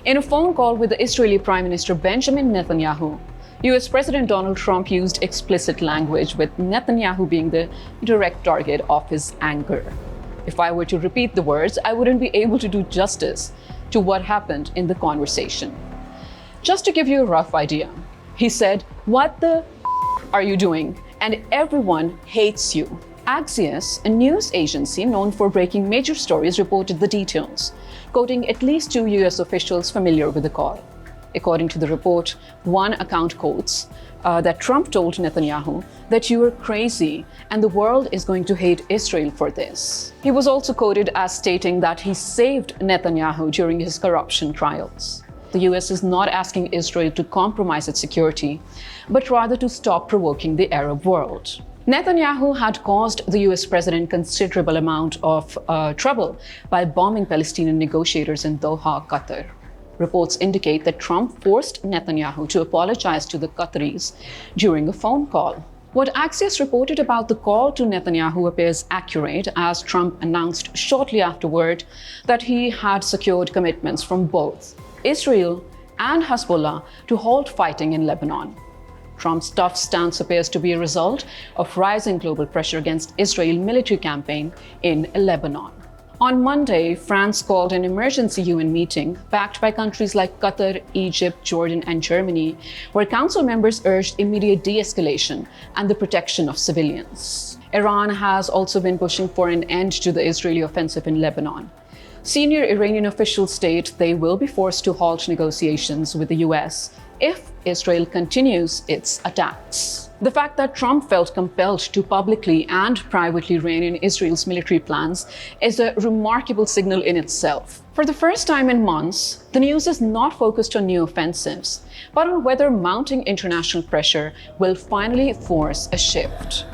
In a phone call with the Israeli Prime Minister Benjamin Netanyahu, US President Donald Trump used explicit language, with Netanyahu being the direct target of his anger. If I were to repeat the words, I wouldn't be able to do justice to what happened in the conversation. Just to give you a rough idea, he said, "What the are you doing? And everyone hates you." Axios, a news agency known for breaking major stories, reported the details, quoting at least 2 US officials familiar with the call. According to the report, one account quotes that Trump told Netanyahu that "you are crazy and the world is going to hate Israel for this." He was also quoted as stating that he saved Netanyahu during his corruption trials. The US is not asking Israel to compromise its security, but rather to stop provoking the Arab world. Netanyahu had caused the US president considerable amount of trouble by bombing Palestinian negotiators in Doha, Qatar. Reports indicate that Trump forced Netanyahu to apologize to the Qataris during a phone call. What Axios reported about the call to Netanyahu appears accurate, as Trump announced shortly afterward that he had secured commitments from both Israel and Hezbollah to halt fighting in Lebanon. Trump's tough stance appears to be a result of rising global pressure against Israel's military campaign in Lebanon. On Monday, France called an emergency UN meeting backed by countries like Qatar, Egypt, Jordan, and Germany, where council members urged immediate de-escalation and the protection of civilians. Iran has also been pushing for an end to the Israeli offensive in Lebanon. Senior Iranian officials state they will be forced to halt negotiations with the US if Israel continues its attacks. The fact that Trump felt compelled to publicly and privately rein in Israel's military plans is a remarkable signal in itself. For the first time in months, the news is not focused on new offensives, but on whether mounting international pressure will finally force a shift.